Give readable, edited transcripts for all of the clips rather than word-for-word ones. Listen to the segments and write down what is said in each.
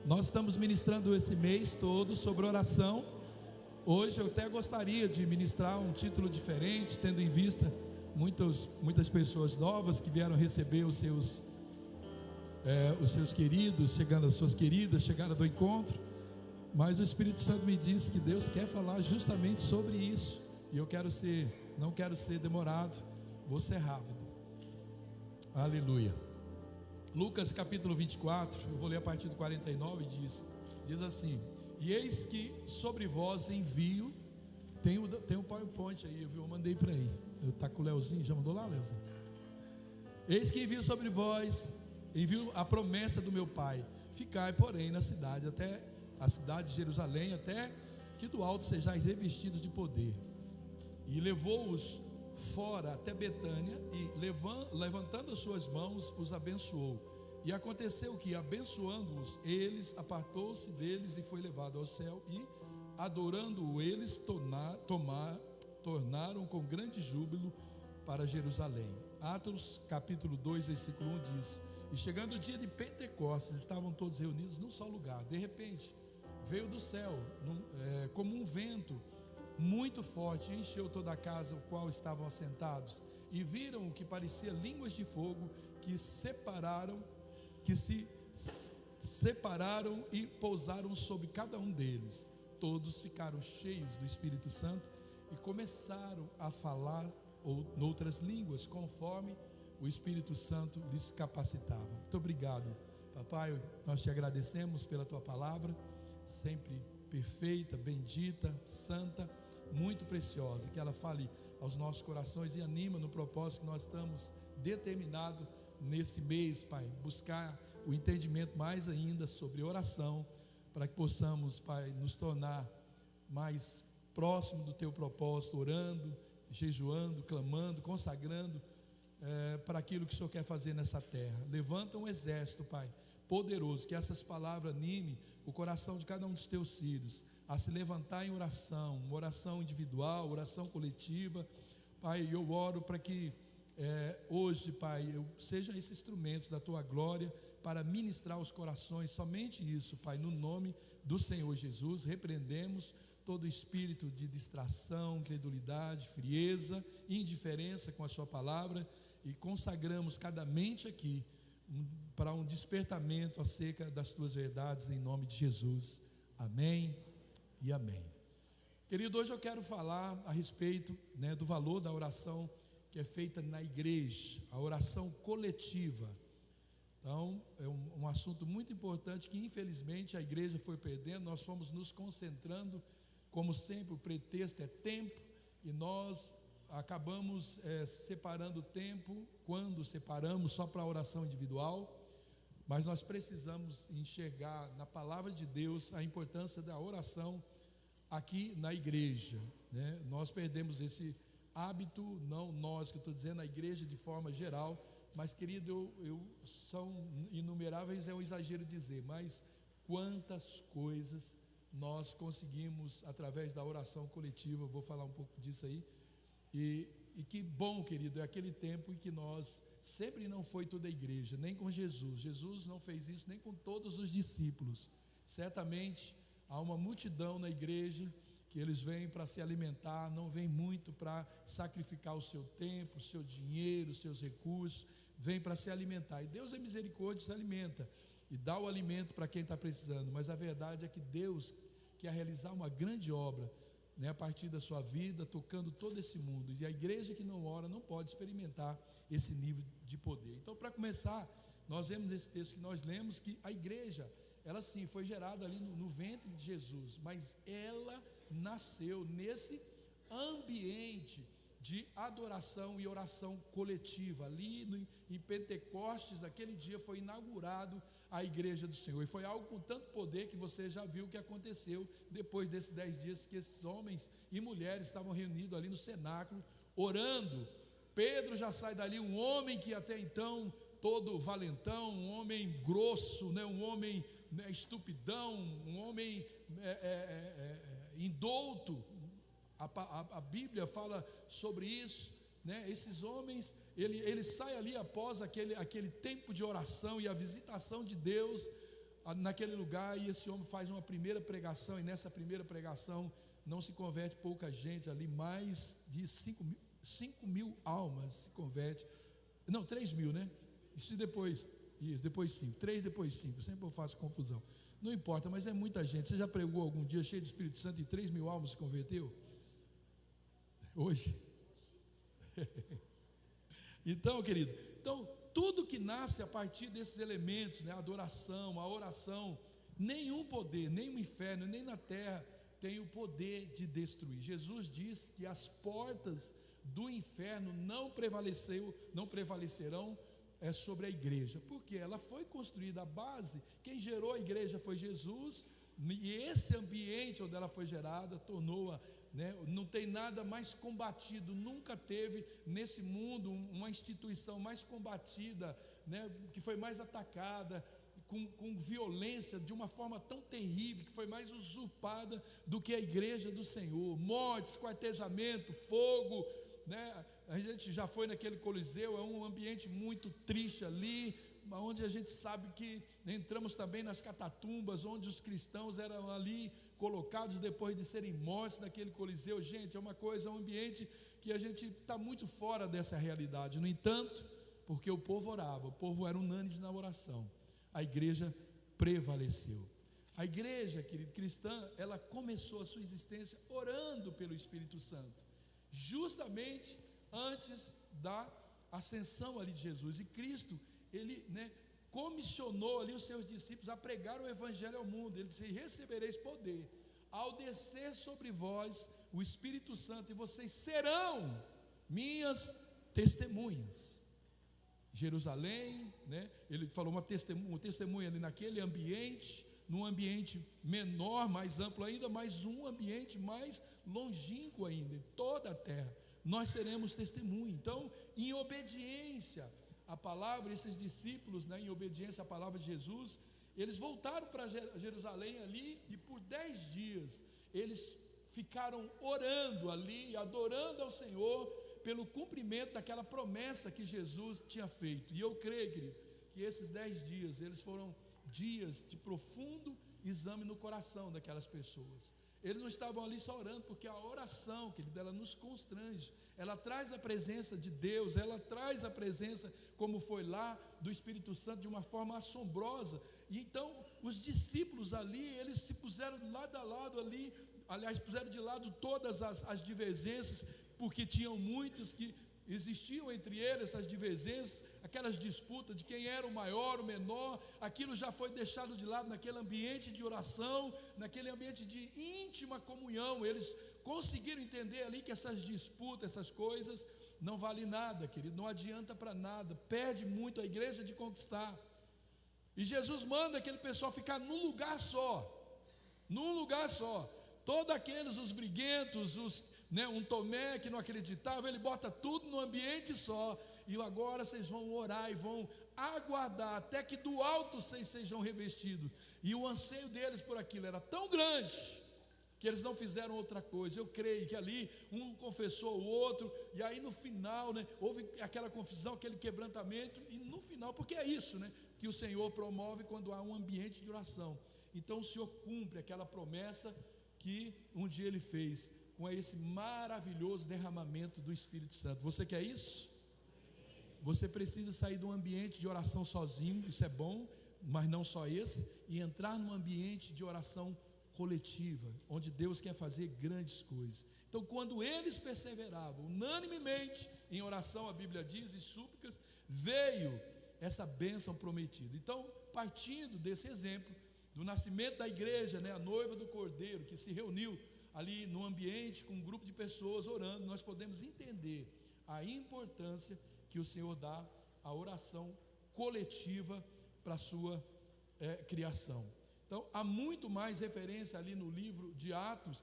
Nós estamos ministrando esse mês todo sobre oração. Hoje eu até gostaria de ministrar um título diferente, tendo em vista muitas pessoas novas que vieram receber os seus queridos, as suas queridas chegaram do encontro. Mas o Espírito Santo me disse que Deus quer falar justamente sobre isso. E não quero ser demorado, vou ser rápido. Aleluia. Lucas capítulo 24, eu vou ler a partir do 49, diz assim: e eis que sobre vós envio. Tem um PowerPoint aí, eu mandei para aí. Está com o Leozinho, já mandou lá, Leozinho? Eis que envio sobre vós, envio a promessa do meu Pai. Ficai, porém, na cidade, até a cidade de Jerusalém, até que do alto sejais revestidos de poder. E levou-os fora até Betânia, e levantando as suas mãos, os abençoou. E aconteceu que, abençoando-os, eles, apartou-se deles e foi levado ao céu. E, adorando-o, eles tornaram com grande júbilo para Jerusalém. Atos capítulo 2, versículo 1 diz: e chegando o dia de Pentecostes, estavam todos reunidos num só lugar. De repente, veio do céu, como um vento muito forte, encheu toda a casa ao qual estavam assentados, e viram o que parecia línguas de fogo que se separaram e pousaram sobre cada um deles. Todos ficaram cheios do Espírito Santo e começaram a falar noutras línguas, conforme o Espírito Santo lhes capacitava. Muito obrigado, papai. Nós te agradecemos pela tua palavra, sempre perfeita, bendita, santa, muito preciosa, que ela fale aos nossos corações e anima no propósito que nós estamos determinados nesse mês, Pai, buscar o entendimento mais ainda sobre oração, para que possamos, Pai, nos tornar mais próximo do teu propósito, orando, jejuando, clamando, consagrando para aquilo que o Senhor quer fazer nessa terra. Levanta um exército, Pai, poderoso, que essas palavras anime o coração de cada um dos teus filhos a se levantar em oração, uma oração individual, oração coletiva. Pai, eu oro para que hoje, Pai, eu seja esses instrumentos da tua glória para ministrar os corações, somente isso, Pai, no nome do Senhor Jesus. Repreendemos todo espírito de distração, incredulidade, frieza, indiferença com a sua palavra, e consagramos cada mente aqui para um despertamento acerca das tuas verdades, em nome de Jesus, amém e amém. Querido, hoje eu quero falar a respeito, do valor da oração que é feita na igreja, a oração coletiva. Então, é um assunto muito importante que infelizmente a igreja foi perdendo. Nós fomos nos concentrando, como sempre, o pretexto é tempo, e nós acabamos separando o tempo, quando separamos só para a oração individual. Mas nós precisamos enxergar na palavra de Deus a importância da oração aqui na igreja, Nós perdemos esse hábito, não nós, que eu estou dizendo, a igreja de forma geral. Mas, querido, são inumeráveis, é um exagero dizer, mas quantas coisas nós conseguimos através da oração coletiva. Eu vou falar um pouco disso aí. E que bom, querido, é aquele tempo em que nós sempre não foi toda a igreja, nem com Jesus não fez isso, nem com todos os discípulos. Certamente há uma multidão na igreja que eles vêm para se alimentar, não vêm muito para sacrificar o seu tempo, o seu dinheiro, os seus recursos, vêm para se alimentar. E Deus é misericórdia, se alimenta e dá o alimento para quem está precisando. Mas a verdade é que Deus quer realizar uma grande obra, a partir da sua vida, tocando todo esse mundo. E a igreja que não ora não pode experimentar esse nível de poder. Então, para começar, nós vemos nesse texto que nós lemos que a igreja, ela sim foi gerada ali no ventre de Jesus, mas ela nasceu nesse ambiente de adoração e oração coletiva. Ali em Pentecostes, naquele dia, foi inaugurado a igreja do Senhor, e foi algo com tanto poder que você já viu o que aconteceu depois desses 10 dias, que esses homens e mulheres estavam reunidos ali no cenáculo, orando. Pedro já sai dali, um homem que até então todo valentão, um homem grosso, um homem estupidão, um homem indouto. A Bíblia fala sobre isso, Esses homens, ele sai ali após aquele tempo de oração e a visitação de Deus naquele lugar, e esse homem faz uma primeira pregação, e nessa primeira pregação não se converte pouca gente ali, mais de 5 mil almas se converte, não, 3 mil, né? Isso depois 5, 3 depois 5, sempre eu faço confusão, não importa, mas é muita gente. Você já pregou algum dia cheio do Espírito Santo e 3 mil almas se converteu? Hoje? Então, querido, tudo que nasce a partir desses elementos, né, a adoração, a oração, nenhum poder, nem o inferno, nem na terra tem o poder de destruir. Jesus diz que as portas do inferno não prevalecerão sobre a igreja, porque ela foi construída, a base, quem gerou a igreja foi Jesus, e esse ambiente onde ela foi gerada tornou-a, né, não tem nada mais combatido, nunca teve nesse mundo uma instituição mais combatida, né, que foi mais atacada com violência, de uma forma tão terrível, que foi mais usurpada do que a igreja do Senhor. Morte, esquartejamento, fogo, né? A gente já foi naquele Coliseu, é um ambiente muito triste ali, onde a gente sabe que entramos também nas catatumbas, onde os cristãos eram ali colocados depois de serem mortos naquele Coliseu. Gente, é uma coisa, é um ambiente que a gente está muito fora dessa realidade. No entanto, porque o povo orava, o povo era unânime na oração, a igreja prevaleceu. A igreja, querido, cristã, ela começou a sua existência orando pelo Espírito Santo, justamente antes da ascensão ali de Jesus. E Cristo, ele, né, comissionou ali os seus discípulos a pregar o evangelho ao mundo. Ele disse: recebereis poder ao descer sobre vós o Espírito Santo, e vocês serão minhas testemunhas. Jerusalém, né? Ele falou uma testemunha ali naquele ambiente, num ambiente menor, mais amplo ainda, mas um ambiente mais longínquo ainda, em toda a terra, nós seremos testemunha. Então, em obediência à palavra, esses discípulos, né, em obediência à palavra de Jesus, eles voltaram para Jerusalém ali, e por 10 dias, eles ficaram orando ali, adorando ao Senhor, pelo cumprimento daquela promessa que Jesus tinha feito. E eu creio, querido, que esses 10 dias, eles foram dias de profundo exame no coração daquelas pessoas. Eles não estavam ali só orando, porque a oração, querido, ela nos constrange, ela traz a presença de Deus, ela traz a presença, como foi lá, do Espírito Santo, de uma forma assombrosa. E então, os discípulos ali, eles se puseram de lado a lado ali, aliás, puseram de lado todas as divergências, porque tinham muitos que existiam entre eles, essas divergências, aquelas disputas de quem era o maior, o menor. Aquilo já foi deixado de lado naquele ambiente de oração, naquele ambiente de íntima comunhão. Eles conseguiram entender ali que essas disputas, essas coisas não valem nada, querido, não adianta para nada, perde muito a igreja de conquistar. E Jesus manda aquele pessoal ficar num lugar só, todos aqueles, os briguentos, um Tomé que não acreditava, ele bota tudo no ambiente só, e agora vocês vão orar e vão aguardar até que do alto vocês sejam revestidos. E o anseio deles por aquilo era tão grande, que eles não fizeram outra coisa. Eu creio que ali um confessou o outro, e aí no final, né, houve aquela confusão, aquele quebrantamento, e no final, porque é isso, né, que o Senhor promove quando há um ambiente de oração. Então o Senhor cumpre aquela promessa que um dia Ele fez, com esse maravilhoso derramamento do Espírito Santo. Você quer isso? Você precisa sair de um ambiente de oração sozinho, isso é bom, mas não só esse, e entrar num ambiente de oração coletiva, onde Deus quer fazer grandes coisas. Então, quando eles perseveravam unanimemente em oração, a Bíblia diz, e súplicas, veio essa bênção prometida. Então, partindo desse exemplo do nascimento da igreja, né, a noiva do Cordeiro, que se reuniu ali no ambiente com um grupo de pessoas orando, nós podemos entender a importância que o Senhor dá à oração coletiva para a sua criação. Então, há muito mais referência ali no livro de Atos,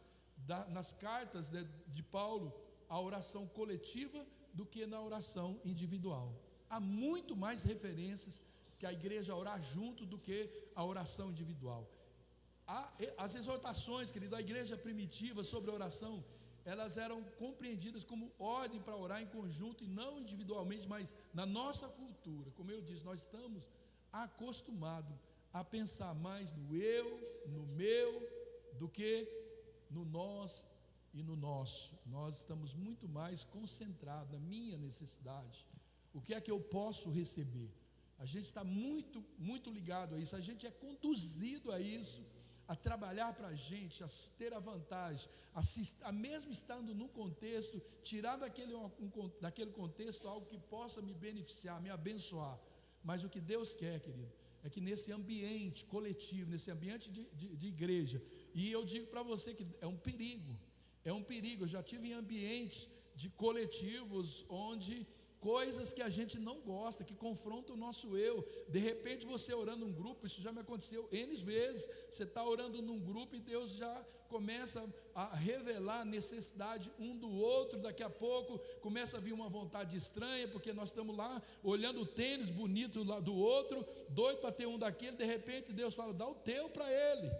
nas cartas, né, de Paulo, à oração coletiva do que na oração individual. Há muito mais referências que a igreja orar junto do que a oração individual. As exortações, querido, da igreja primitiva sobre a oração, elas eram compreendidas como ordem para orar em conjunto e não individualmente, mas na nossa cultura, como eu disse, nós estamos acostumados a pensar mais no eu, no meu, do que no nós e no nosso. Nós estamos muito mais concentrados na minha necessidade. O que é que eu posso receber? A gente está muito ligado a isso. A gente é conduzido a isso, a trabalhar para a gente, a ter a vantagem, a mesmo estando no contexto, tirar daquele contexto algo que possa me beneficiar, me abençoar. Mas o que Deus quer, querido, é que nesse ambiente coletivo, nesse ambiente de igreja, e eu digo para você que é um perigo, eu já tive em ambientes de coletivos onde coisas que a gente não gosta, que confrontam o nosso eu, de repente você orando num grupo, isso já me aconteceu N vezes, você está orando num grupo e Deus já começa a revelar a necessidade um do outro, daqui a pouco começa a vir uma vontade estranha, porque nós estamos lá olhando o tênis bonito lá do outro, doido para ter um daquele, de repente Deus fala, dá o teu para ele.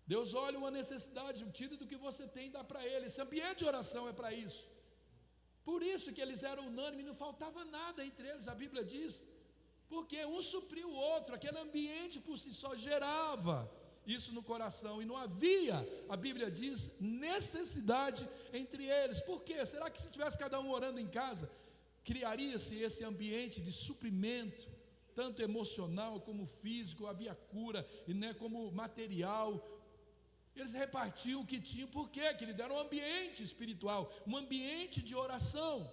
Deus olha uma necessidade, tira do que você tem e dá para ele. Esse ambiente de oração é para isso. Por isso que eles eram unânimes, não faltava nada entre eles, a Bíblia diz, porque um supriu o outro, aquele ambiente por si só gerava isso no coração, e não havia, a Bíblia diz, necessidade entre eles. Por quê? Será que se tivesse cada um orando em casa, criaria-se esse ambiente de suprimento, tanto emocional como físico, havia cura, e como material. Eles repartiam o que tinham, por quê, querido? Era um ambiente espiritual, um ambiente de oração.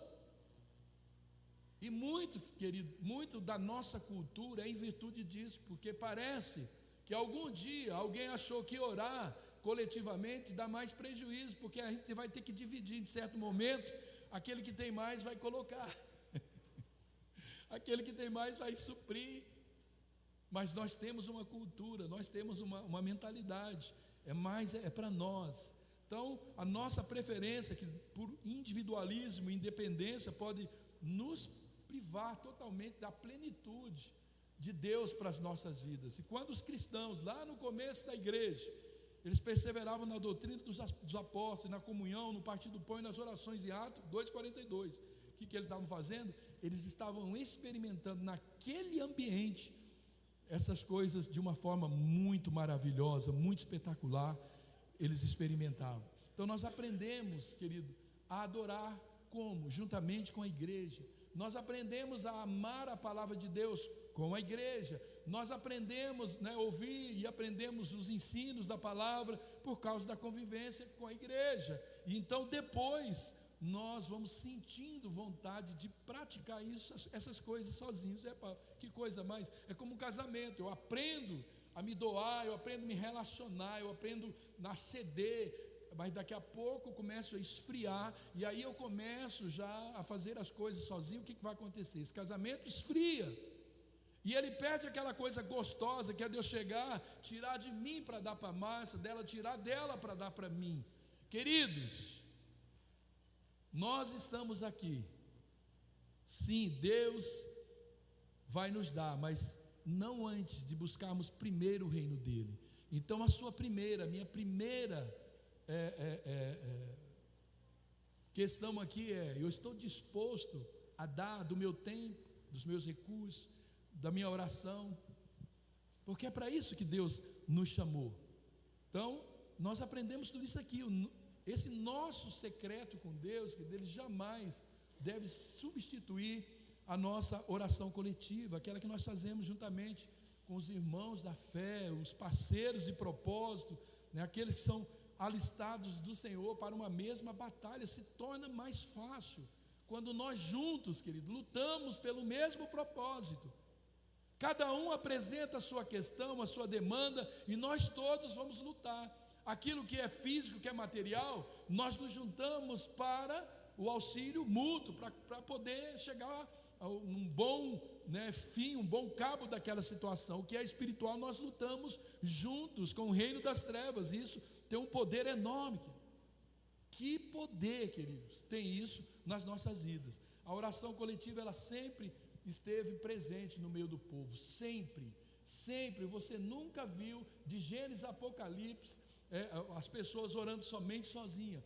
E muito da nossa cultura é em virtude disso, porque parece que algum dia alguém achou que orar coletivamente dá mais prejuízo, porque a gente vai ter que dividir em certo momento, aquele que tem mais vai colocar, aquele que tem mais vai suprir. Mas nós temos uma cultura, nós temos uma mentalidade, é para nós. Então a nossa preferência, que por individualismo e independência, pode nos privar totalmente da plenitude de Deus para as nossas vidas. E quando os cristãos, lá no começo da igreja, eles perseveravam na doutrina dos apóstolos, na comunhão, no partir do pão e nas orações, em Atos 2,42, o que eles estavam fazendo? Eles estavam experimentando naquele ambiente essas coisas de uma forma muito maravilhosa, muito espetacular. Eles experimentavam. Então nós aprendemos, querido, a adorar como? Juntamente com a igreja. Nós aprendemos a amar a palavra de Deus com a igreja. Nós aprendemos a ouvir e aprendemos os ensinos da palavra por causa da convivência com a igreja. E então depois nós vamos sentindo vontade de praticar essas coisas sozinhos. Que coisa mais? É como um casamento. Eu aprendo a me doar, eu aprendo a me relacionar, eu aprendo a ceder, mas daqui a pouco eu começo a esfriar, e aí eu começo já a fazer as coisas sozinho. O que vai acontecer? Esse casamento esfria, e ele perde aquela coisa gostosa que é Deus chegar, tirar de mim para dar para a Márcia, dela tirar dela para dar para mim. Queridos, nós estamos aqui, sim, Deus vai nos dar, mas não antes de buscarmos primeiro o reino dele. Então minha primeira questão aqui eu estou disposto a dar do meu tempo, dos meus recursos, da minha oração, porque é para isso que Deus nos chamou. Então nós aprendemos tudo isso aqui. Esse nosso secreto com Deus, que Ele jamais deve substituir a nossa oração coletiva, aquela que nós fazemos juntamente com os irmãos da fé, os parceiros de propósito, aqueles que são alistados do Senhor para uma mesma batalha. Se torna mais fácil quando nós juntos, querido, lutamos pelo mesmo propósito. Cada um apresenta a sua questão, a sua demanda, e nós todos vamos lutar. Aquilo que é físico, que é material, nós nos juntamos para o auxílio mútuo, para poder chegar a um bom fim, um bom cabo daquela situação. O que é espiritual, nós lutamos juntos com o reino das trevas. Isso tem um poder enorme. Que poder, queridos, tem isso nas nossas vidas. A oração coletiva, ela sempre esteve presente no meio do povo, sempre, sempre. Você nunca viu, de Gênesis a Apocalipse, as pessoas orando somente sozinhas.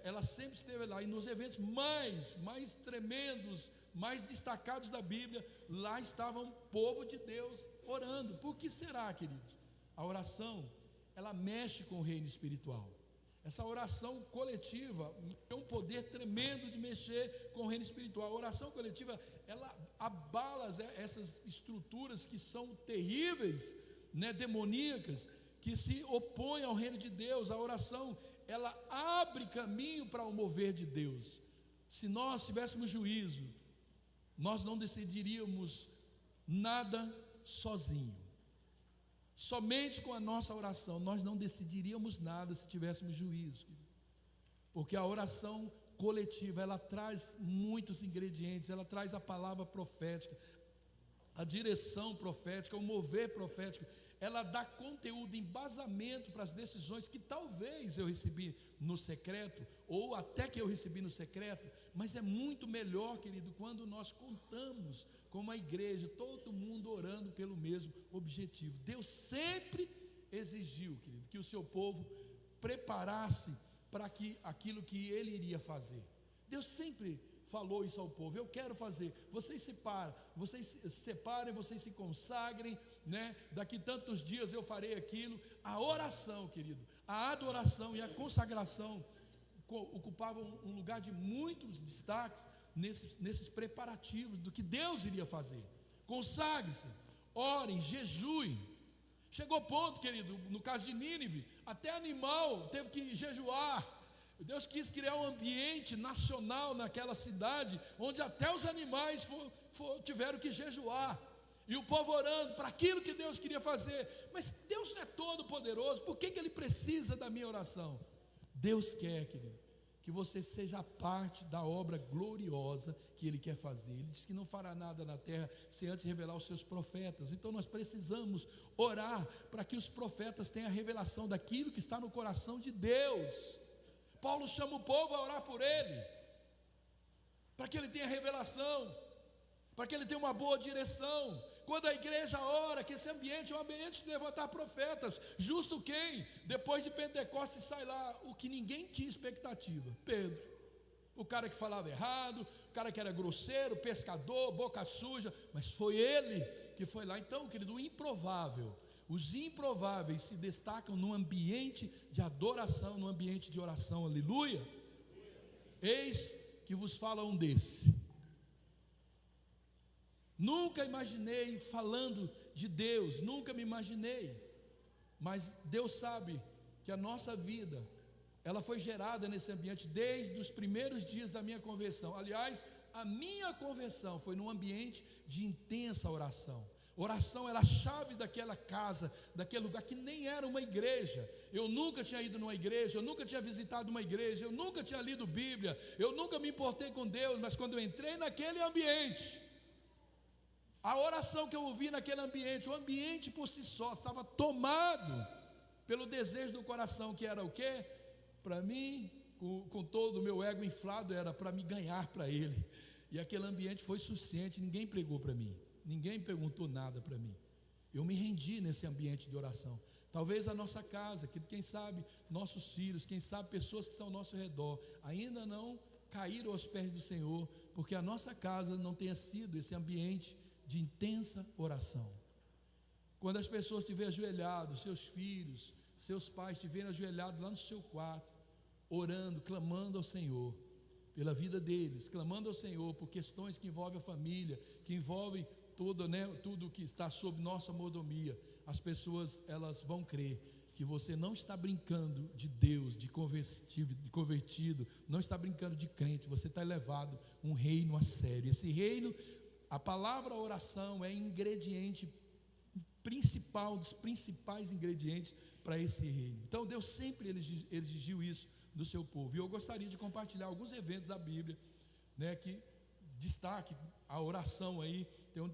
ela sempre esteve lá, e nos eventos mais tremendos, mais destacados da Bíblia, lá estava um povo de Deus orando. Por que será, queridos? A oração, ela mexe com o reino espiritual. Essa oração coletiva tem um poder tremendo de mexer com o reino espiritual. A oração coletiva, ela abala essas estruturas que são terríveis, demoníacas, que se opõem ao reino de Deus. A oração, ela abre caminho para o mover de Deus. Se nós tivéssemos juízo, nós não decidiríamos nada sozinho. Somente com a nossa oração nós não decidiríamos nada se tivéssemos juízo, porque a oração coletiva, ela traz muitos ingredientes, ela traz a palavra profética, a direção profética, o mover profético, ela dá conteúdo, embasamento para as decisões que talvez eu recebi no secreto, ou até que eu recebi no secreto, mas é muito melhor, querido, quando nós contamos com uma igreja, todo mundo orando pelo mesmo objetivo. Deus sempre exigiu, querido, que o seu povo preparasse para aquilo que ele iria fazer. Deus sempre falou isso ao povo: eu quero fazer, vocês se separem, vocês se consagrem, daqui tantos dias eu farei aquilo. A oração, querido, a adoração e a consagração ocupavam um lugar de muitos destaques nesses preparativos do que Deus iria fazer. Consagre-se, orem, jejuem. Chegou ponto, querido, no caso de Nínive, até animal teve que jejuar. Deus quis criar um ambiente nacional naquela cidade, onde até os animais tiveram que jejuar, e o povo orando para aquilo que Deus queria fazer. Mas Deus não é todo poderoso, por que Ele precisa da minha oração? Deus quer, querido, que você seja parte da obra gloriosa que Ele quer fazer. Ele diz que não fará nada na terra sem antes revelar os seus profetas. Então nós precisamos orar para que os profetas tenham a revelação daquilo que está no coração de Deus. Paulo chama o povo a orar por ele, para que ele tenha revelação, para que ele tenha uma boa direção. Quando a igreja ora, que esse ambiente é um ambiente de levantar profetas. Justo quem? Depois de Pentecostes sai lá o que ninguém tinha expectativa: Pedro, o cara que falava errado, o cara que era grosseiro, pescador, boca suja, mas foi ele que foi lá. Então, querido, o improvável, os improváveis se destacam no ambiente de adoração, no ambiente de oração. Aleluia. Eis que vos fala um desse. Nunca imaginei falando de Deus, nunca me imaginei, mas Deus sabe que a nossa vida, ela foi gerada nesse ambiente desde os primeiros dias da minha conversão. Aliás, a minha conversão foi num ambiente de intensa oração. Oração era a chave daquela casa, daquele lugar que nem era uma igreja. Eu nunca tinha ido numa igreja, eu nunca tinha visitado uma igreja, eu nunca tinha lido Bíblia, eu nunca me importei com Deus, mas quando eu entrei naquele ambiente, a oração que eu ouvi naquele ambiente, o ambiente por si só estava tomado pelo desejo do coração, que era o quê? Para mim, com todo o meu ego inflado, era para me ganhar para Ele. E aquele ambiente foi suficiente, ninguém pregou para mim, ninguém perguntou nada para mim. Eu me rendi nesse ambiente de oração. Talvez a nossa casa, quem sabe nossos filhos, quem sabe pessoas que estão ao nosso redor, ainda não caíram aos pés do Senhor, porque a nossa casa não tenha sido esse ambiente de intensa oração. Quando as pessoas estiverem ajoelhados, seus filhos, seus pais estiverem ajoelhados lá no seu quarto, orando, clamando ao Senhor pela vida deles, clamando ao Senhor por questões que envolvem a família, que envolvem tudo que está sob nossa mordomia, as pessoas, elas vão crer que você não está brincando de Deus, de convertido, não está brincando de crente, você está levado um reino a sério. Esse reino, a palavra oração é ingrediente principal, dos principais ingredientes para esse reino. Então Deus sempre exigiu isso do seu povo. E eu gostaria de compartilhar alguns eventos da Bíblia, que destaque a oração aí,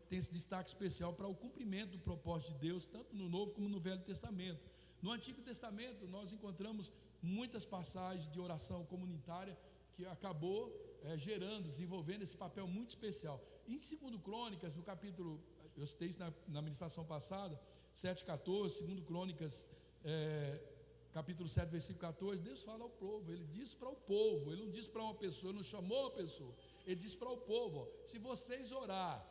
tem esse destaque especial para o cumprimento do propósito de Deus, tanto no Novo como no Velho Testamento. No Antigo Testamento nós encontramos muitas passagens de oração comunitária que acabou desenvolvendo esse papel muito especial. Em 2 Crônicas, no capítulo, eu citei isso na ministração passada, 7:14, 2 Crônicas capítulo 7, versículo 14, Deus fala ao povo, Ele diz para o povo, Ele não diz para uma pessoa, Ele não chamou uma pessoa, Ele diz para o povo, ó, se vocês orar,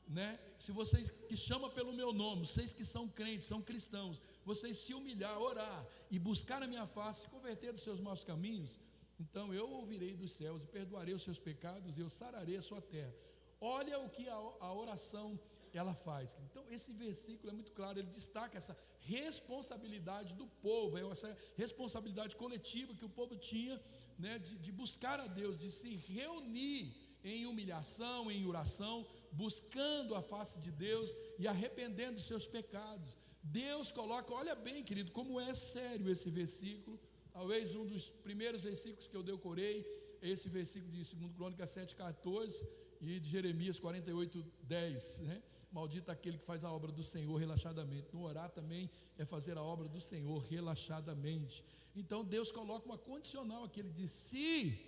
né, se vocês que chamam pelo meu nome, vocês que são crentes, são cristãos, vocês se humilhar, orar e buscar a minha face, se converter dos seus maus caminhos, então eu ouvirei dos céus e perdoarei os seus pecados e eu sararei a sua terra. Olha o que a oração ela faz. Então esse versículo é muito claro, ele destaca essa responsabilidade do povo, essa responsabilidade coletiva que o povo tinha, né, de buscar a Deus, de se reunir em humilhação, em oração, buscando a face de Deus e arrependendo dos seus pecados. Deus coloca, olha bem, querido, como é sério esse versículo. Talvez um dos primeiros versículos que eu decorei, esse versículo de 2 Crônicas 7,14 e de Jeremias 48,10, né? Maldito aquele que faz a obra do Senhor relaxadamente. No orar também é fazer a obra do Senhor relaxadamente. Então Deus coloca uma condicional aqui, Ele diz: se,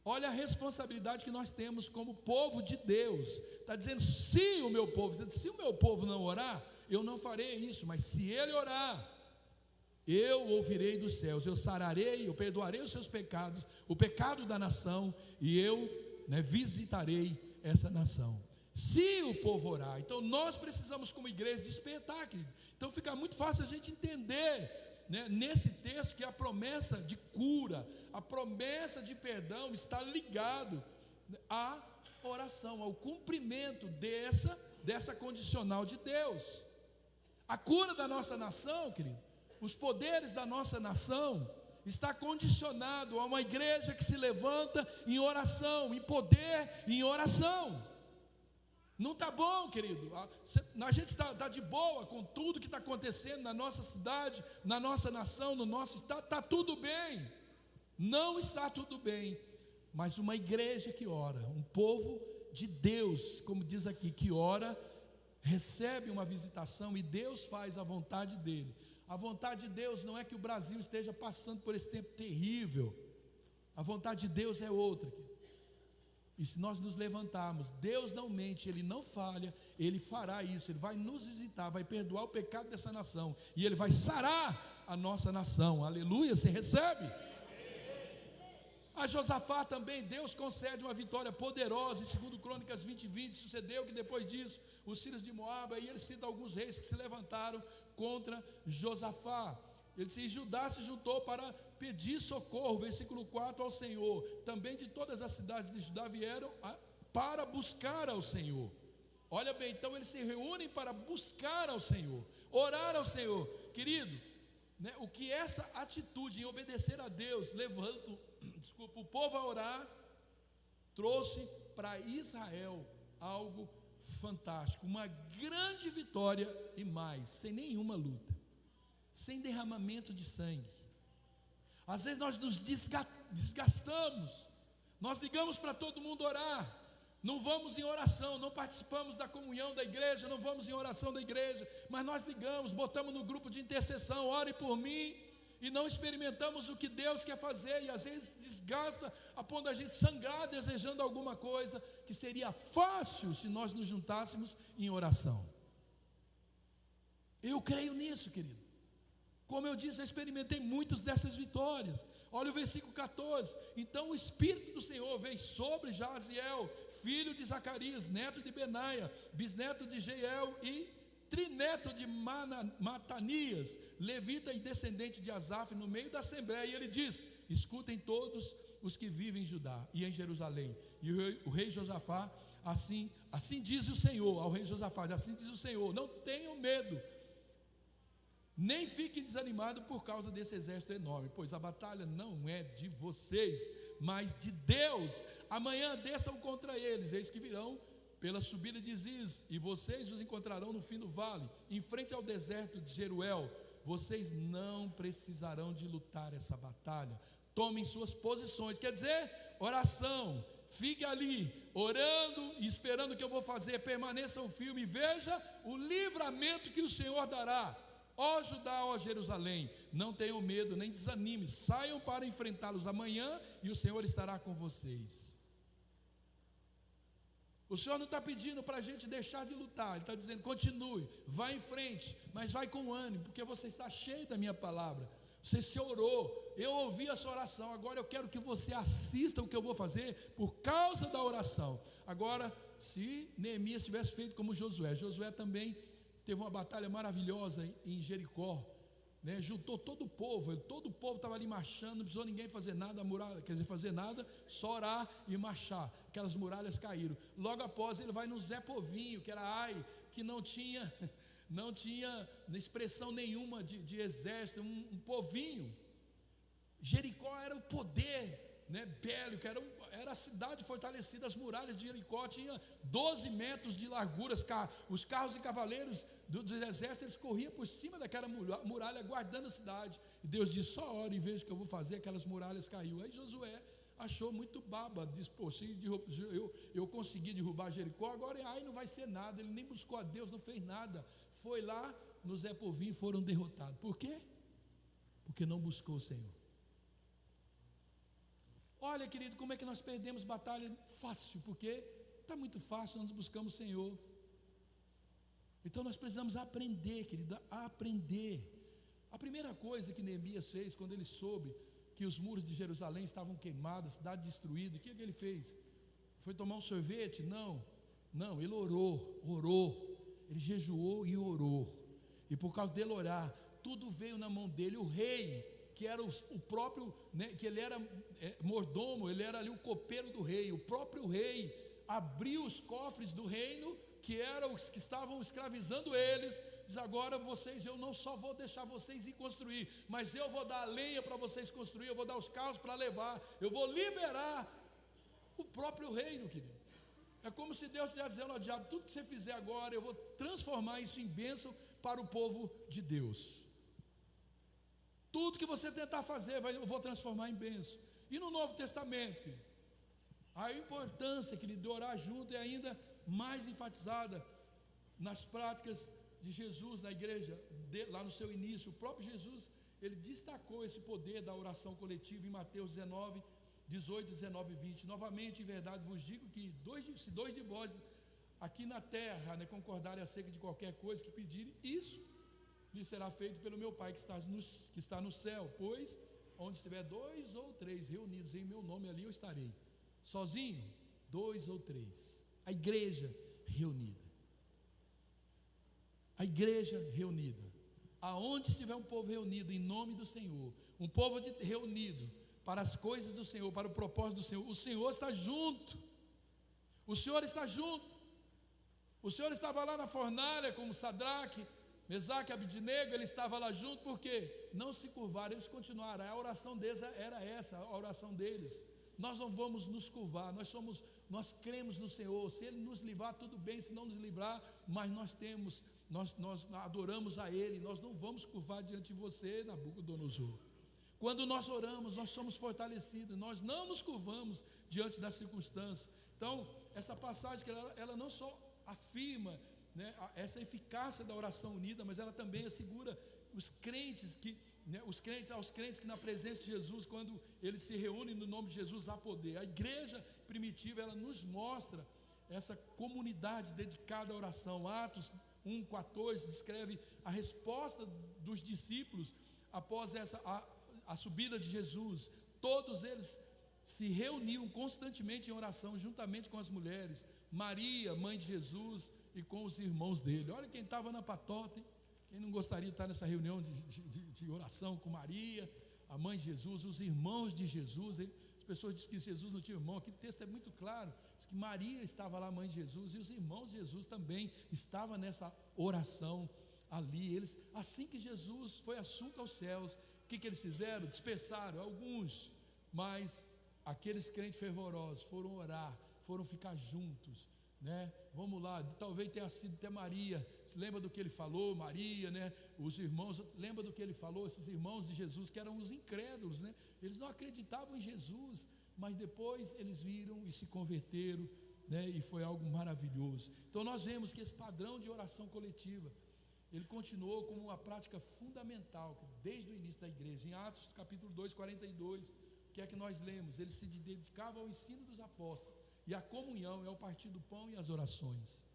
olha a responsabilidade que nós temos como povo de Deus. Está dizendo, se o meu povo não orar, eu não farei isso, mas se ele orar, eu ouvirei dos céus, eu sararei, eu perdoarei os seus pecados, o pecado da nação, e eu, né, visitarei essa nação. Se o povo orar, então nós precisamos como igreja despertar, querido. Então fica muito fácil a gente entender, né, nesse texto, que a promessa de cura, a promessa de perdão está ligado à oração, ao cumprimento dessa condicional de Deus. A cura da nossa nação, querido, os poderes da nossa nação está condicionado a uma igreja que se levanta em oração, em poder e em oração. Não está bom, querido, a gente está de boa com tudo que está acontecendo na nossa cidade, na nossa nação, no nosso estado, está tudo bem. Não está tudo bem, mas uma igreja que ora, um povo de Deus, como diz aqui, que ora, recebe uma visitação e Deus faz a vontade dele. A vontade de Deus não é que o Brasil esteja passando por esse tempo terrível, a vontade de Deus é outra, querido. E se nós nos levantarmos, Deus não mente, Ele não falha, Ele fará isso, Ele vai nos visitar, vai perdoar o pecado dessa nação, e Ele vai sarar a nossa nação, aleluia, você recebe? A Josafá também, Deus concede uma vitória poderosa, em 2 Crônicas 20, sucedeu que depois disso, os filhos de Moabe, aí ele cita alguns reis que se levantaram contra Josafá. Ele disse, Judá se juntou para pedir socorro, versículo 4, ao Senhor. Também de todas as cidades de Judá vieram para buscar ao Senhor. Olha bem, então eles se reúnem para buscar ao Senhor, orar ao Senhor. Querido, né, o que essa atitude em obedecer a Deus, levando o povo a orar, trouxe para Israel algo fantástico, uma grande vitória e mais, sem nenhuma luta, sem derramamento de sangue. Às vezes nós nos desgastamos, nós ligamos para todo mundo orar, não vamos em oração, não participamos da comunhão da igreja, não vamos em oração da igreja, mas nós ligamos, botamos no grupo de intercessão, ore por mim, e não experimentamos o que Deus quer fazer, e às vezes desgasta a ponto da gente sangrar desejando alguma coisa que seria fácil se nós nos juntássemos em oração. Eu creio nisso, querido. Como eu disse, eu experimentei muitas dessas vitórias. Olha o versículo 14. Então o Espírito do Senhor veio sobre Jaziel, filho de Zacarias, neto de Benaia, bisneto de Jeiel e trineto de Matanias, levita e descendente de Asaf, no meio da assembleia. E ele diz, escutem todos os que vivem em Judá e em Jerusalém. E o rei Josafá, assim diz o Senhor, ao rei Josafá, assim diz o Senhor, não tenham medo, nem fiquem desanimados por causa desse exército enorme, pois a batalha não é de vocês, mas de Deus. Amanhã desçam contra eles, eis que virão pela subida de Ziz, e vocês os encontrarão no fim do vale, em frente ao deserto de Jeruel. Vocês não precisarão de lutar essa batalha. Tomem suas posições, quer dizer, oração. Fique ali, orando e esperando o que eu vou fazer. Permaneçam firmes e veja o livramento que o Senhor dará. Ó Judá, ó Jerusalém, não tenham medo, nem desanime, saiam para enfrentá-los amanhã, e o Senhor estará com vocês. O Senhor não está pedindo para a gente deixar de lutar, Ele está dizendo, continue, vá em frente, mas vai com ânimo, porque você está cheio da minha palavra. Você se orou, eu ouvi a sua oração, agora eu quero que você assista o que eu vou fazer por causa da oração. Agora, se Neemias tivesse feito como Josué também teve uma batalha maravilhosa em Jericó, né? Juntou todo o povo estava ali marchando, não precisou ninguém fazer nada, fazer nada, só orar e marchar, aquelas muralhas caíram. Logo após ele vai no Zé Povinho, que era Ai, que não tinha expressão nenhuma de exército, um povinho. Jericó era o poder, né, bélico, era a cidade fortalecida. As muralhas de Jericó tinham 12 metros de largura. Os carros e cavaleiros dos exércitos, eles corriam por cima daquela muralha, guardando a cidade. E Deus disse: só ore e veja o que eu vou fazer. Aquelas muralhas caiu. Aí Josué achou muito baba, disse: pô, se eu consegui derrubar Jericó, agora Ai não vai ser nada. Ele nem buscou a Deus, não fez nada. Foi lá no Zé Povinho e foram derrotados. Por quê? Porque não buscou o Senhor. Olha, querido, como é que nós perdemos batalha? Fácil, porque está muito fácil, nós buscamos o Senhor. Então nós precisamos aprender, querido, a aprender. A primeira coisa que Neemias fez, quando ele soube que os muros de Jerusalém estavam queimados, a cidade destruída, o que ele fez? Foi tomar um sorvete? Não, ele orou, ele jejuou e orou. E por causa dele orar, tudo veio na mão dele. O rei, que era o próprio, né, que ele era mordomo, ele era ali o copeiro do rei. O próprio rei abriu os cofres do reino, que eram os que estavam escravizando eles. Diz: agora eu não só vou deixar vocês ir construir, mas eu vou dar a lenha para vocês construir, eu vou dar os carros para levar, eu vou liberar o próprio reino, querido. É como se Deus estivesse dizendo ao diabo: tudo que você fizer agora, eu vou transformar isso em bênção para o povo de Deus. Tudo que você tentar fazer, eu vou transformar em bênção. E no Novo Testamento, querido, a importância, querido, de orar junto é ainda mais enfatizada nas práticas de Jesus na igreja, lá no seu início. O próprio Jesus, ele destacou esse poder da oração coletiva em Mateus 19, 18, 19 e 20. Novamente, em verdade vos digo que se dois de vós aqui na terra, né, concordarem acerca de qualquer coisa que pedirem, isso lhe será feito pelo meu Pai que está no céu. Pois onde estiver 2 ou 3 reunidos em meu nome, ali eu estarei. Sozinho, 2 ou 3. A igreja reunida. A igreja reunida. Aonde estiver um povo reunido em nome do Senhor, um povo reunido para as coisas do Senhor, para o propósito do Senhor, o Senhor está junto. O Senhor está junto. O Senhor estava lá na fornalha com Sadraque, Mesaque e Abidnego. Ele estava lá junto, porque não se curvaram, eles continuaram. A oração deles era essa, a oração deles: nós não vamos nos curvar, nós cremos no Senhor. Se Ele nos livrar, tudo bem; se não nos livrar, mas nós adoramos a Ele, nós não vamos curvar diante de você, Nabucodonosor. Quando nós oramos, nós somos fortalecidos, nós não nos curvamos diante das circunstâncias. Então, essa passagem, ela não só afirma, né, essa eficácia da oração unida, mas ela também assegura aos crentes que na presença de Jesus, quando eles se reúnem no nome de Jesus, há poder. A igreja primitiva, ela nos mostra essa comunidade dedicada à oração. Atos 1,14 descreve a resposta dos discípulos após a subida de Jesus. Todos eles se reuniam constantemente em oração, juntamente com as mulheres, Maria, mãe de Jesus, e com os irmãos dele. Olha quem estava na patota, hein? Quem não gostaria de estar nessa reunião de oração com Maria, a mãe de Jesus, os irmãos de Jesus, hein? As pessoas dizem que Jesus não tinha irmão. Aqui o texto é muito claro, diz que Maria estava lá, mãe de Jesus, e os irmãos de Jesus também estavam nessa oração ali. Eles, assim que Jesus foi assunto aos céus, o que eles fizeram? Dispersaram alguns, mas aqueles crentes fervorosos foram orar, foram ficar juntos, né? Vamos lá, talvez tenha sido até Maria. Se lembra do que ele falou? Maria, né? Os irmãos, lembra do que ele falou? Esses irmãos de Jesus, que eram os incrédulos, né? Eles não acreditavam em Jesus, mas depois eles viram e se converteram, né? E foi algo maravilhoso. Então nós vemos que esse padrão de oração coletiva, ele continuou como uma prática fundamental desde o início da igreja. Em Atos capítulo 2, 42, o que é que nós lemos? Eles se dedicavam ao ensino dos apóstolos e a comunhão, é o partir do pão e as orações.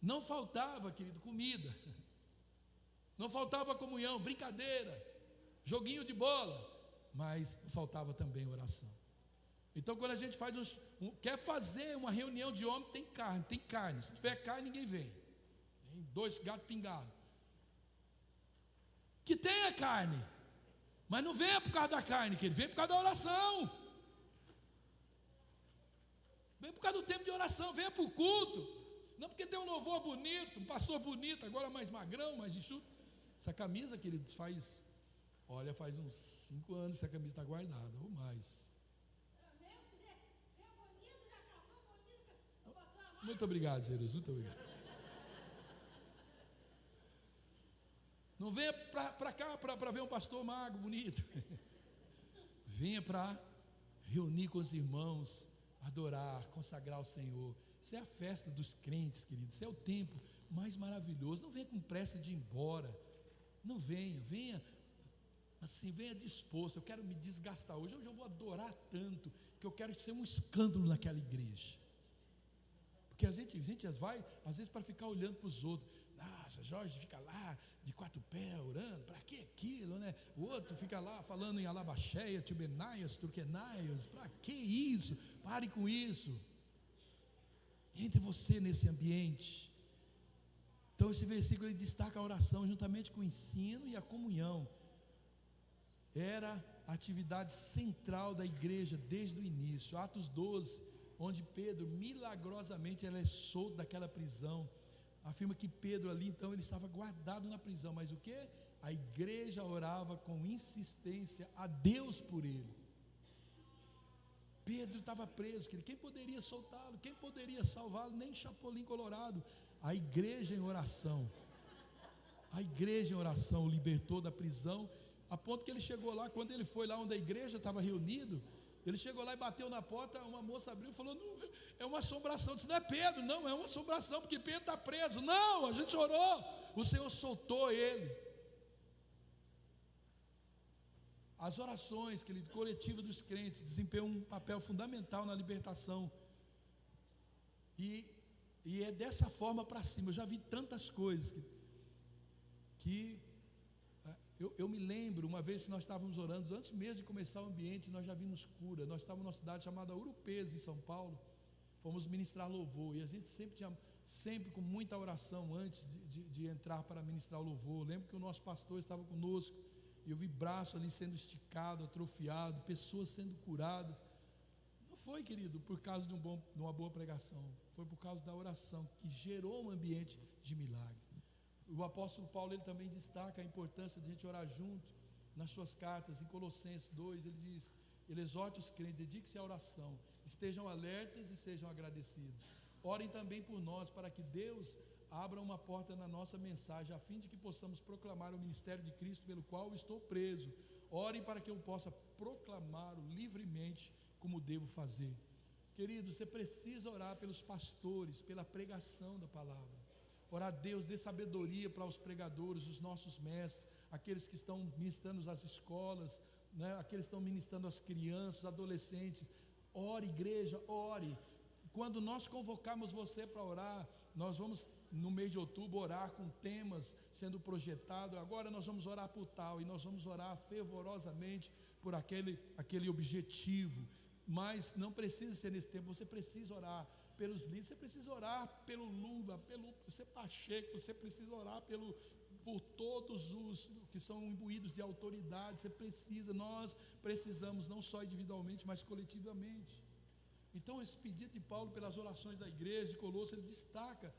Não faltava, querido, comida, não faltava comunhão, brincadeira, joguinho de bola, mas faltava também oração. Então, quando a gente quer fazer uma reunião de homem, tem carne. Se não tiver carne, ninguém vem. Tem 2 gatos pingados. Que tenha carne, mas não venha por causa da carne, querido, vem por causa da oração. Vem por causa do tempo de oração, venha por culto. Não porque tem um louvor bonito, um pastor bonito, agora mais magrão, mais enxuto. Essa camisa, querido, faz uns 5 anos que essa camisa está guardada, ou mais. Muito obrigado, Jesus, muito obrigado. Não venha para cá para ver um pastor magro, bonito. Venha para reunir com os irmãos, adorar, consagrar o Senhor. Isso é a festa dos crentes, queridos. Isso é o tempo mais maravilhoso. Não venha com pressa de ir embora. Não venha assim, venha disposto. Eu quero me desgastar hoje. Hoje eu vou adorar tanto que eu quero ser um escândalo naquela igreja. Porque a gente vai, às vezes, para ficar olhando para os outros. Jorge fica lá de 4 pés orando, para que aquilo, né? O outro fica lá falando em alabaxéia, tibenaias, turquenaias, para que isso? Pare com isso. Entre você nesse ambiente. Então esse versículo ele destaca a oração juntamente com o ensino e a comunhão. Era a atividade central da igreja desde o início. Atos 12, onde Pedro milagrosamente ele é solto daquela prisão. Afirma que Pedro ali então ele estava guardado na prisão, mas o que? A igreja orava com insistência a Deus por ele. Pedro estava preso, quem poderia soltá-lo? Quem poderia salvá-lo? Nem Chapolin Colorado. A igreja em oração o libertou da prisão, a ponto que ele chegou lá, quando ele foi lá onde a igreja estava reunido, ele chegou lá e bateu na porta, uma moça abriu e falou, não, é uma assombração. Eu disse, não é Pedro, não, é uma assombração, porque Pedro está preso. Não, a gente orou, o Senhor soltou ele. As orações, querido, coletiva dos crentes, desempenham um papel fundamental na libertação. E é dessa forma para cima. Eu já vi tantas coisas que eu me lembro, uma vez que nós estávamos orando, antes mesmo de começar o ambiente, nós já vimos cura. Nós estávamos numa cidade chamada Urupês, em São Paulo. Fomos ministrar louvor, e a gente sempre com muita oração antes de entrar para ministrar o louvor. Eu lembro que o nosso pastor estava conosco, e eu vi braço ali sendo esticado, atrofiado, pessoas sendo curadas. Não foi, querido, por causa de uma boa pregação, foi por causa da oração que gerou um ambiente de milagre. O apóstolo Paulo ele também destaca a importância de a gente orar junto nas suas cartas. Em Colossenses 2 ele diz, ele exorta os crentes, dedique-se à oração, estejam alertas e sejam agradecidos. Orem também por nós, para que Deus abra uma porta na nossa mensagem, a fim de que possamos proclamar o ministério de Cristo pelo qual estou preso. Orem para que eu possa proclamá-lo livremente como devo fazer. Querido, você precisa orar pelos pastores, pela pregação da palavra. Orar a Deus, dê sabedoria para os pregadores, os nossos mestres, aqueles que estão ministrando nas escolas, né? Aqueles que estão ministrando as crianças, adolescentes. Ore, igreja, ore. Quando nós convocarmos você para orar, nós vamos no mês de outubro orar com temas sendo projetados. Agora nós vamos orar por tal, e nós vamos orar fervorosamente por aquele objetivo. Mas não precisa ser nesse tempo, você precisa orar pelos líderes, você precisa orar pelo Lula, pelo Pacheco, você precisa orar por todos os que são imbuídos de autoridade. Nós precisamos, não só individualmente, mas coletivamente. Então esse pedido de Paulo pelas orações da igreja de Colossos, ele destaca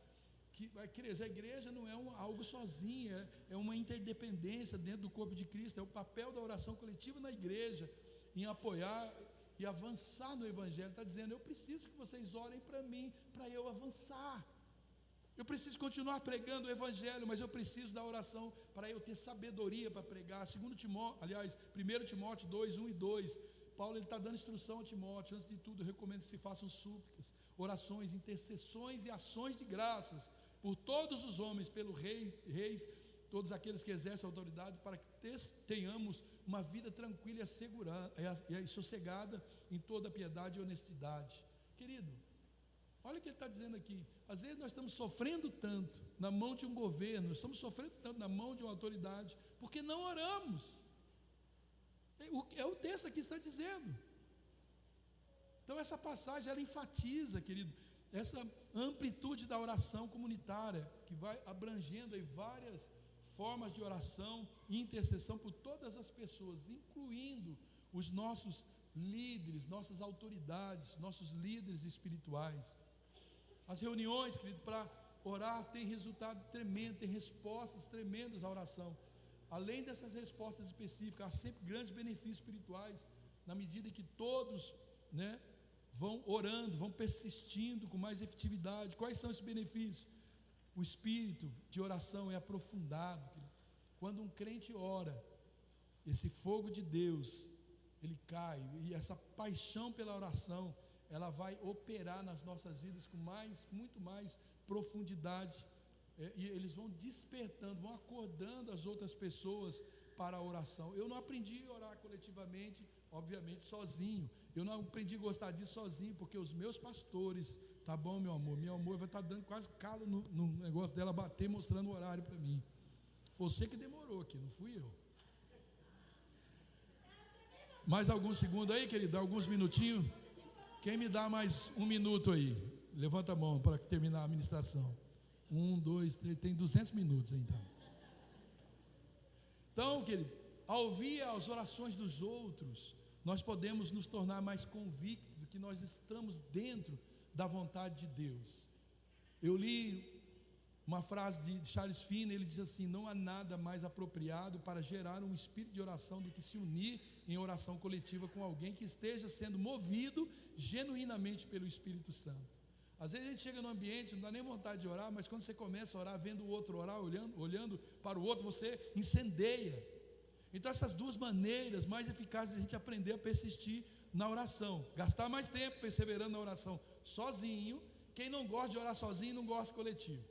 que a igreja não é algo sozinha, é uma interdependência dentro do corpo de Cristo. É o papel da oração coletiva na igreja em apoiar e avançar no Evangelho. Está dizendo, eu preciso que vocês orem para mim, para eu avançar. Eu preciso continuar pregando o Evangelho, mas eu preciso da oração para eu ter sabedoria para pregar. 1 Timóteo 2, 1 e 2, Paulo está dando instrução a Timóteo. Antes de tudo, eu recomendo que se façam súplicas, orações, intercessões e ações de graças por todos os homens, pelos reis, todos aqueles que exercem autoridade, para que tenhamos uma vida tranquila e sossegada em toda piedade e honestidade. Querido, olha o que ele está dizendo aqui. Às vezes nós estamos sofrendo tanto na mão de um governo, estamos sofrendo tanto na mão de uma autoridade, porque não oramos. É o texto aqui está dizendo. Então essa passagem ela enfatiza, querido, essa amplitude da oração comunitária, que vai abrangendo aí várias formas de oração e intercessão por todas as pessoas, incluindo os nossos líderes, nossas autoridades, nossos líderes espirituais. As reuniões, querido, para orar tem resultado tremendo, tem respostas tremendas à oração. Além dessas respostas específicas, há sempre grandes benefícios espirituais, na medida em que todos, vão orando, vão persistindo com mais efetividade. Quais são esses benefícios? O espírito de oração é aprofundado, querido. Quando um crente ora, esse fogo de Deus, ele cai, e essa paixão pela oração, ela vai operar nas nossas vidas com muito mais profundidade, e eles vão despertando, vão acordando as outras pessoas para a oração. Eu não aprendi a orar coletivamente, obviamente sozinho. Eu não aprendi a gostar disso sozinho, porque os meus pastores, tá bom, meu amor vai estar dando quase calo no negócio dela bater, mostrando o horário para mim. Você que demorou aqui, não fui eu. Mais alguns segundos aí, querido, alguns minutinhos. Quem me dá mais um minuto aí? Levanta a mão para terminar a ministração. 1, 2, 3, tem 200 minutos aí, então. Então, querido, ao ouvir as orações dos outros, nós podemos nos tornar mais convictos de que nós estamos dentro da vontade de Deus. Eu li uma frase de Charles Finney, ele diz assim: não há nada mais apropriado para gerar um espírito de oração do que se unir em oração coletiva com alguém que esteja sendo movido genuinamente pelo Espírito Santo. Às vezes a gente chega no ambiente, não dá nem vontade de orar, mas quando você começa a orar, vendo o outro orar, olhando para o outro, você incendeia. Então essas duas maneiras mais eficazes de a gente aprender a persistir na oração, gastar mais tempo perseverando na oração sozinho. Quem não gosta de orar sozinho, não gosta coletivo.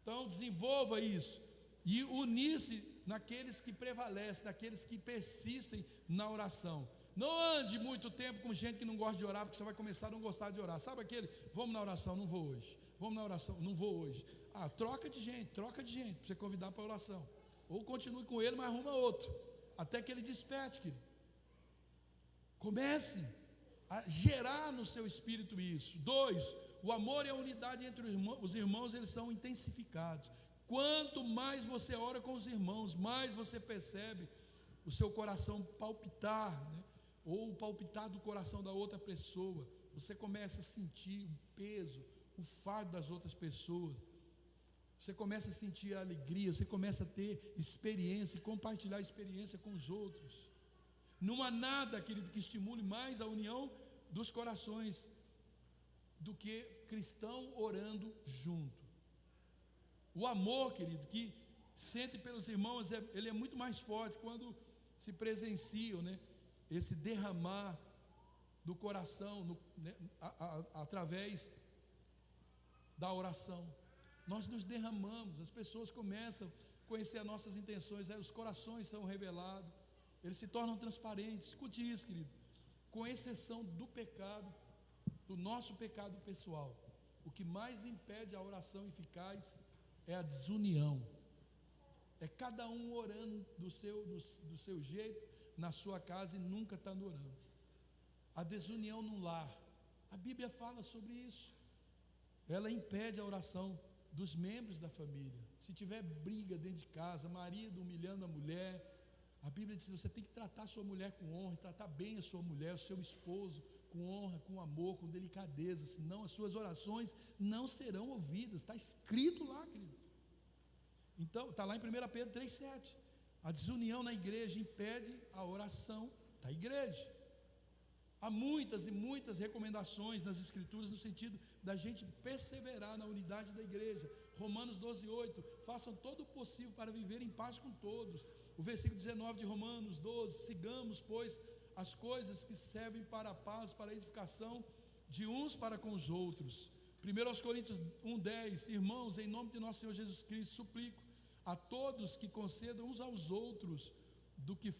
Então desenvolva isso e unir-se naqueles que prevalecem, naqueles que persistem na oração. Não ande muito tempo com gente que não gosta de orar, porque você vai começar a não gostar de orar. Sabe aquele, vamos na oração, não vou hoje. Vamos na oração, não vou hoje. Troca de gente, para você convidar para a oração. Ou continue com ele, mas arruma outro, até que ele desperte, querido. Comece a gerar no seu espírito isso. 2, o amor e a unidade entre os irmãos, eles são intensificados. Quanto mais você ora com os irmãos, mais você percebe o seu coração palpitar, ou o palpitar do coração da outra pessoa. Você começa a sentir o peso, o fardo das outras pessoas. Você começa a sentir a alegria, você começa a ter experiência e compartilhar a experiência com os outros. Não há nada, querido, que estimule mais a união dos corações do que cristão orando junto. O amor, querido, que sente pelos irmãos, ele é muito mais forte quando se presenciam, esse derramar do coração, através da oração. Nós nos derramamos, as pessoas começam a conhecer as nossas intenções, os corações são revelados, eles se tornam transparentes. Escute isso, querido, com exceção do pecado, do nosso pecado pessoal, o que mais impede a oração eficaz é a desunião. É cada um orando do seu jeito, na sua casa, e nunca estando orando. A desunião no lar, a Bíblia fala sobre isso. Ela impede a oração dos membros da família. Se tiver briga dentro de casa, marido humilhando a mulher, a Bíblia diz que você tem que tratar a sua mulher com honra, tratar bem a sua mulher, o seu esposo, com honra, com amor, com delicadeza, senão as suas orações não serão ouvidas. Está escrito lá, querido. Então, está lá em 1 Pedro 3,7. A desunião na igreja impede a oração da igreja. Há muitas e muitas recomendações nas Escrituras no sentido da gente perseverar na unidade da igreja. Romanos 12,8, façam todo o possível para viver em paz com todos. O versículo 19 de Romanos 12, sigamos, pois, as coisas que servem para a paz, para a edificação de uns para com os outros. 1 Coríntios 1,10, irmãos, em nome de nosso Senhor Jesus Cristo, suplico a todos que concedam uns aos outros, de que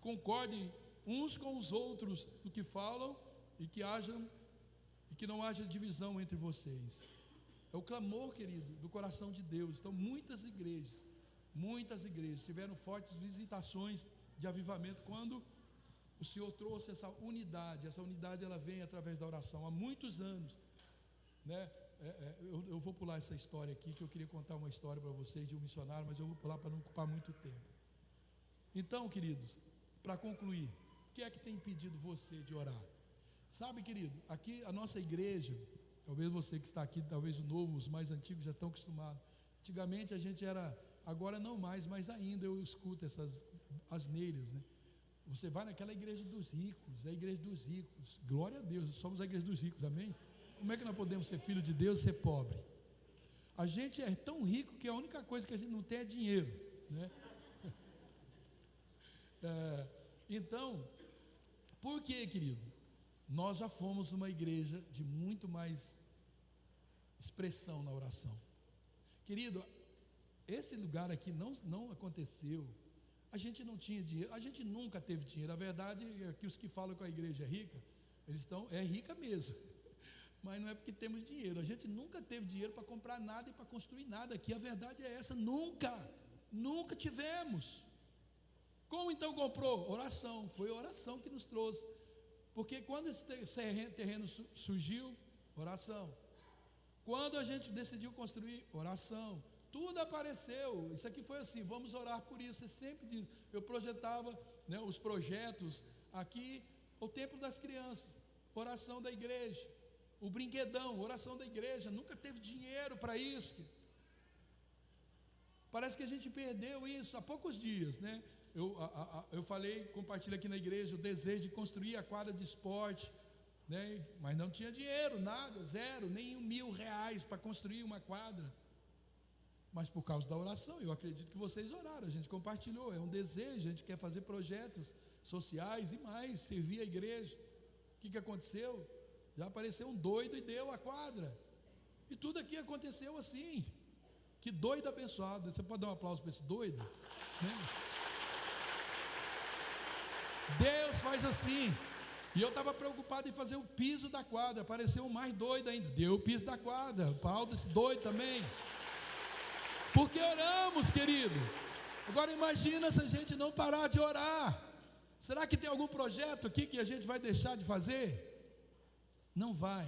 concordem uns com os outros do que falam, e que não haja divisão entre vocês. É o clamor, querido, do coração de Deus. Então muitas igrejas tiveram fortes visitações de avivamento quando o Senhor trouxe essa unidade. Essa unidade ela vem através da oração há muitos anos, né? Eu vou pular essa história aqui, que eu queria contar uma história para vocês de um missionário, mas eu vou pular para não ocupar muito tempo. Então, queridos, para concluir, o que é que tem impedido você de orar? Sabe, querido, aqui a nossa igreja, talvez você que está aqui, talvez o novo, os mais antigos já estão acostumados. Antigamente a gente era, agora não mais, mas ainda eu escuto essas asneiras, né? Você vai naquela igreja dos ricos, é a igreja dos ricos. Glória a Deus, somos a igreja dos ricos, amém? Como é que nós podemos ser filho de Deus e ser pobre? A gente é tão rico que a única coisa que a gente não tem é dinheiro, né? Então, por que, querido? Nós já fomos uma igreja de muito mais expressão na oração. Querido, esse lugar aqui não aconteceu. A gente não tinha dinheiro, a gente nunca teve dinheiro. A verdade é que os que falam que a igreja é rica, é rica mesmo, mas não é porque temos dinheiro. A gente nunca teve dinheiro para comprar nada e para construir nada aqui. A verdade é essa, nunca tivemos. Como então comprou? Oração, foi a oração que nos trouxe. Porque quando esse terreno surgiu, oração. Quando a gente decidiu construir, oração. Tudo apareceu. Isso aqui foi assim, vamos orar por isso. Você sempre diz, eu projetava, né, os projetos aqui, o templo das crianças, oração da igreja, o brinquedão, oração da igreja. Nunca teve dinheiro para isso. Parece que a gente perdeu isso há poucos dias, né? Eu falei, compartilhei aqui na igreja o desejo de construir a quadra de esporte, né? Mas não tinha dinheiro, nada, zero, nem R$1.000 para construir uma quadra. Mas por causa da oração, eu acredito que vocês oraram, a gente compartilhou, é um desejo, a gente quer fazer projetos sociais e mais, servir a igreja. O que aconteceu? Já apareceu um doido e deu a quadra. E tudo aqui aconteceu assim. Que doido abençoado. Você pode dar um aplauso para esse doido? Né? Deus faz assim. E eu estava preocupado em fazer o piso da quadra. Apareceu um mais doido ainda. Deu o piso da quadra. O pau desse doido também. Porque oramos, querido. Agora imagina se a gente não parar de orar. Será que tem algum projeto aqui que a gente vai deixar de fazer? Não vai.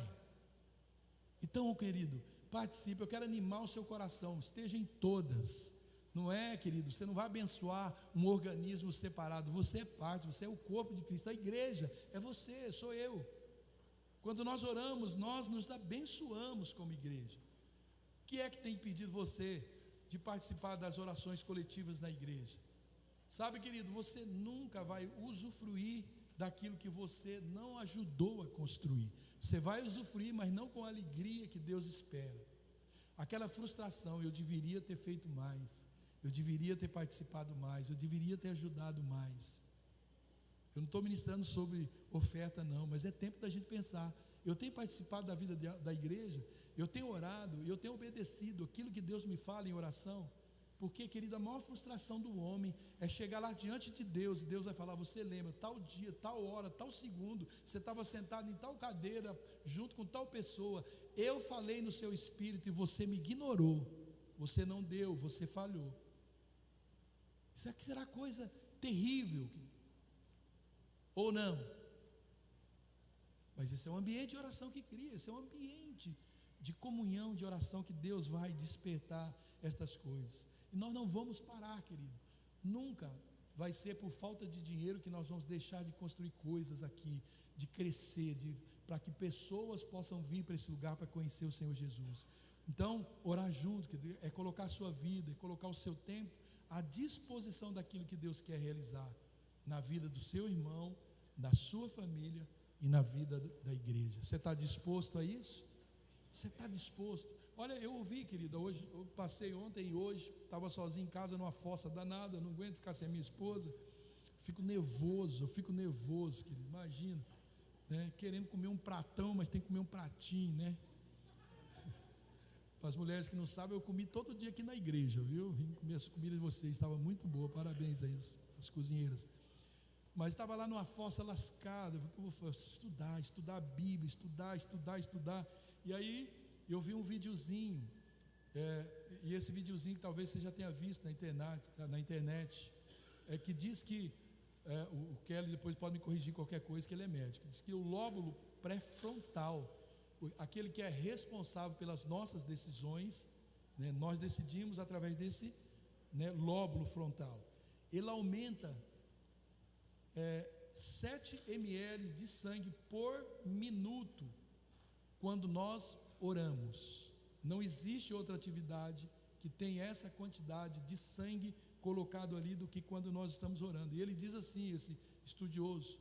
Então, querido, participe. Eu quero animar o seu coração. Esteja em todas. Não é, querido? Você não vai abençoar um organismo separado. Você é parte, você é o corpo de Cristo. A igreja é você, sou eu. Quando nós oramos, nós nos abençoamos como igreja. O que é que tem impedido você de participar das orações coletivas na igreja? Sabe, querido, você nunca vai usufruir daquilo que você não ajudou a construir. Você vai usufruir, mas não com a alegria que Deus espera. Aquela frustração, eu deveria ter feito mais, eu deveria ter participado mais, eu deveria ter ajudado mais. Eu não estou ministrando sobre oferta não, mas é tempo da gente pensar. Eu tenho participado da vida da igreja, eu tenho orado, eu tenho obedecido aquilo que Deus me fala em oração. Porque, querido, a maior frustração do homem é chegar lá diante de Deus, e Deus vai falar, você lembra, tal dia, tal hora, tal segundo, você estava sentado em tal cadeira, junto com tal pessoa, eu falei no seu espírito e você me ignorou, você não deu, você falhou. Isso aqui será coisa terrível, querido. Ou não? Mas esse é um ambiente de oração que cria, esse é um ambiente de comunhão, de oração que Deus vai despertar estas coisas. E nós não vamos parar, querido. Nunca vai ser por falta de dinheiro que nós vamos deixar de construir coisas aqui, de crescer, para que pessoas possam vir para esse lugar para conhecer o Senhor Jesus. Então, orar junto, querido, é colocar a sua vida, é colocar o seu tempo à disposição daquilo que Deus quer realizar na vida do seu irmão, da sua família e na vida da igreja. Você está disposto a isso? Você está disposto? Olha, eu ouvi, querida, hoje, eu passei ontem e hoje, estava sozinho em casa numa fossa danada, eu não aguento ficar sem a minha esposa, eu fico nervoso, querido, imagina, né, querendo comer um pratão, mas tem que comer um pratinho, né? Para as mulheres que não sabem, eu comi todo dia aqui na igreja, viu? Vim comer as comidas de vocês, estava muito boa, parabéns a isso, as cozinheiras. Mas estava lá numa fossa lascada, eu vou estudar a Bíblia, estudar. E aí eu vi um videozinho, e esse videozinho que talvez você já tenha visto na internet, que diz que o Kelly depois pode me corrigir qualquer coisa, que ele é médico, diz que o lóbulo pré-frontal, aquele que é responsável pelas nossas decisões, né, nós decidimos através desse, né, lóbulo frontal, ele aumenta 7 ml de sangue por minuto quando nós oramos. Não existe outra atividade que tem essa quantidade de sangue colocado ali do que quando nós estamos orando. E ele diz assim, esse estudioso,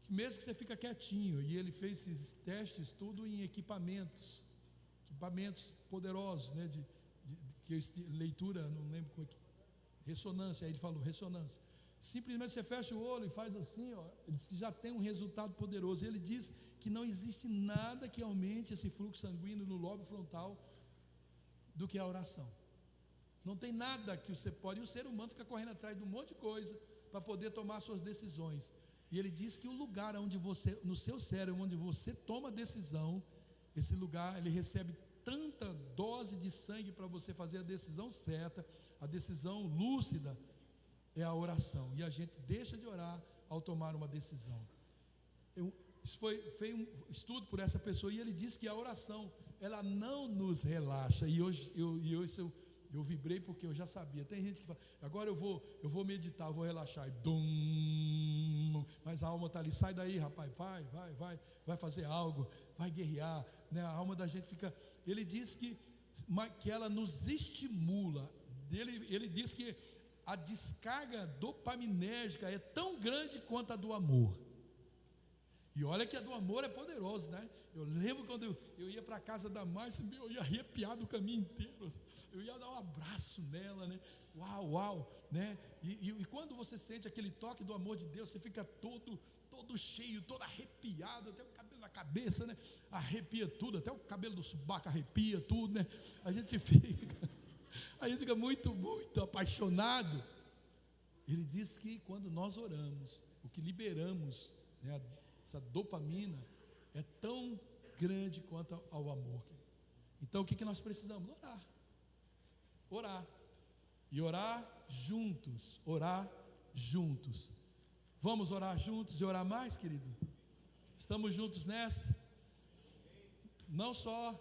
que mesmo que você fica quietinho, e ele fez esses testes tudo em equipamentos poderosos, né, leitura, não lembro como é que, ressonância, aí ele falou ressonância. Simplesmente você fecha o olho e faz assim, ó, ele diz que já tem um resultado poderoso. Ele diz que não existe nada que aumente esse fluxo sanguíneo no lobo frontal do que a oração. Não tem nada que você pode, e o ser humano fica correndo atrás de um monte de coisa para poder tomar suas decisões. E ele diz que o lugar onde você, no seu cérebro, onde você toma decisão, esse lugar, ele recebe tanta dose de sangue para você fazer a decisão certa, a decisão lúcida, é a oração. E a gente deixa de orar ao tomar uma decisão. Foi um estudo por essa pessoa, e ele diz que a oração, ela não nos relaxa. E hoje eu vibrei porque eu já sabia. Tem gente que fala, agora eu vou meditar, eu vou relaxar, e mas a alma está ali, sai daí, rapaz, vai fazer algo, vai guerrear, né? A alma da gente fica. Ele diz que ela nos estimula. Ele diz que a descarga dopaminérgica é tão grande quanto a do amor. E olha que a do amor é poderoso, né? Eu lembro quando eu ia para a casa da Márcia, eu ia arrepiado o caminho inteiro. Eu ia dar um abraço nela, né? Uau, né? E quando você sente aquele toque do amor de Deus, você fica todo cheio, todo arrepiado, até o cabelo na cabeça, né? Arrepia tudo, até o cabelo do subaco arrepia tudo, né? A gente fica muito, muito apaixonado. Ele diz que quando nós oramos, o que liberamos, né, essa dopamina é tão grande quanto ao amor. Então o que nós precisamos? Orar. E orar juntos. Vamos orar juntos e orar mais, querido? Estamos juntos nessa? Não só